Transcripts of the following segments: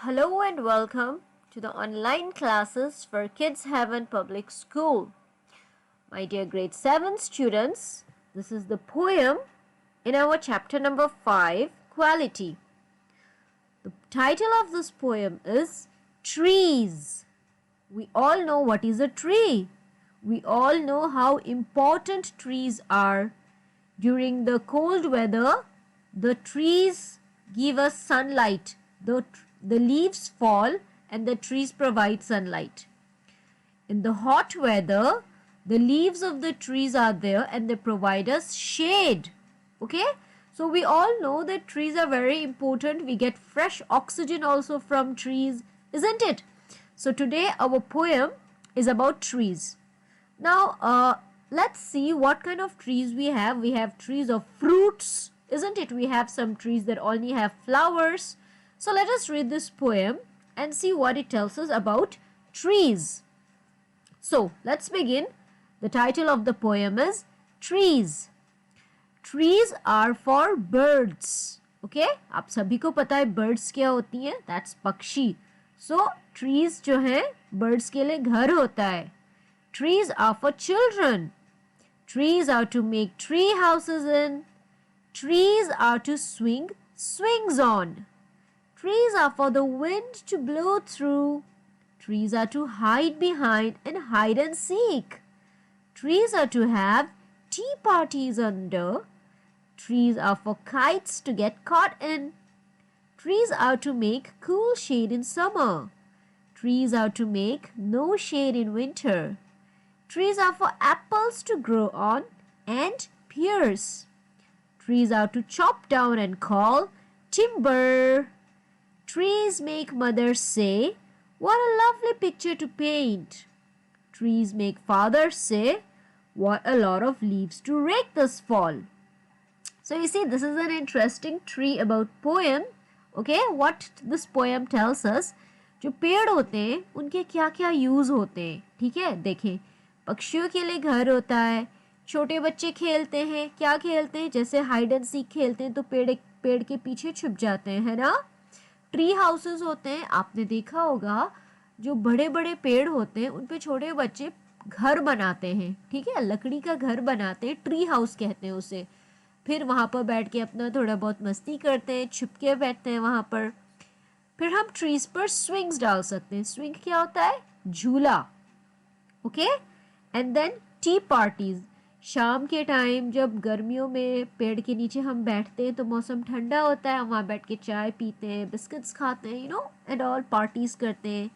Hello and welcome to the online classes for Kids Heaven Public School. My dear grade 7 students, this is the poem in our chapter number 5, Quality. The title of this poem is Trees. We all know what is a tree. We all know how important trees are. During the cold weather, the trees give us sunlight. The leaves fall and the trees provide sunlight. In the hot weather, the leaves of the trees are there and they provide us shade. Okay? So we all know that trees are very important. We get fresh oxygen also from trees, isn't it? So today our poem is about trees. Now, let's see what kind of trees we have. We have trees of fruits, isn't it? We have some trees that only have flowers. So let us read this poem and see what it tells us about trees. So let's begin. The title of the poem is Trees. Trees are for birds. Okay? आप सभी को पता है birds क्या होती हैं? That's पक्षी. So trees जो है birds के लिए घर होता है. Trees are for children. Trees are to make tree houses in. Trees are to swing swings on. Trees are for the wind to blow through. Trees are to hide behind and hide and seek. Trees are to have tea parties under. Trees are for kites to get caught in. Trees are to make cool shade in summer. Trees are to make no shade in winter. Trees are for apples to grow on and pears. Trees are to chop down and call timber. Trees make mothers say, "What a lovely picture to paint." Trees make fathers say, "What a lot of leaves to rake this fall." So you see, this is an interesting tree about poem. Okay, what this poem tells us, जो पेड़ होते हैं उनके क्या क्या use होते हैं. ठीक है, देखें, पक्षियों के लिए घर होता है. छोटे बच्चे खेलते हैं, क्या खेलते हैं, जैसे हाइड एंड सीक खेलते हैं तो पेड़ के पीछे छुप जाते हैं, है ना. ट्री हाउसेस होते हैं, आपने देखा होगा जो बड़े बड़े पेड़ होते हैं उन पे छोटे बच्चे घर बनाते हैं. ठीक है, लकड़ी का घर बनाते हैं, ट्री हाउस कहते हैं उसे. फिर वहाँ पर बैठ के अपना थोड़ा बहुत मस्ती करते हैं, छुप के बैठते हैं वहाँ पर. फिर हम ट्रीज पर स्विंग्स डाल सकते हैं. स्विंग क्या होता है? झूला. Okay, and then tea parties. शाम के टाइम जब गर्मियों में पेड़ के नीचे हम बैठते हैं तो मौसम ठंडा होता है, हम वहाँ बैठ के चाय पीते हैं, बिस्किट्स खाते हैं, एंड ऑल पार्टीज करते हैं.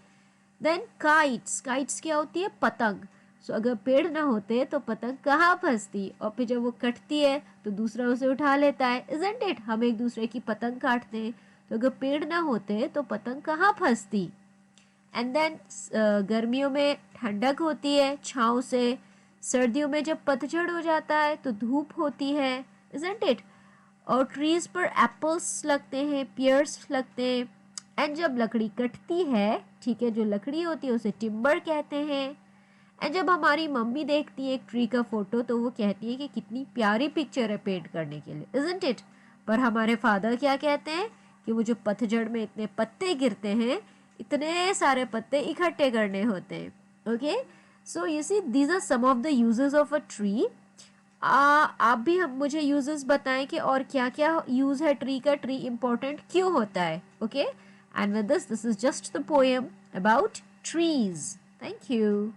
Then kites. काइट्स क्या होती है? पतंग. सो अगर पेड़ ना होते तो पतंग कहाँ फंसती, और फिर जब वो कटती है तो दूसरा उसे उठा लेता है, इजंट इट. हम एक दूसरे की पतंग काटते हैं, तो अगर पेड़ ना होते तो पतंग कहाँ फंसती. एंड देन गर्मियों में ठंडक होती है छाँव से. सर्दियों में जब पतझड़ हो जाता है तो धूप होती है, इजंट इट. और ट्रीज पर एप्पल्स लगते हैं, पियर्स लगते हैं. एंड जब लकड़ी कटती है, ठीक है, जो लकड़ी होती है उसे टिम्बर कहते हैं. एंड जब हमारी मम्मी देखती है एक ट्री का फोटो तो वो कहती है कि कितनी प्यारी पिक्चर है पेंट करने के लिए, इजंट इट. पर हमारे फादर क्या कहते हैं कि वो जो पतझड़ में इतने पत्ते गिरते हैं, इतने सारे पत्ते इकट्ठे करने होते हैं. Okay, so you see, these are some of the uses of a tree. आप भी हम मुझे यूजेस बताएं कि और क्या क्या यूज है ट्री का, ट्री इंपॉर्टेंट क्यों होता है. Okay, and with this is just the poem about trees. Thank you.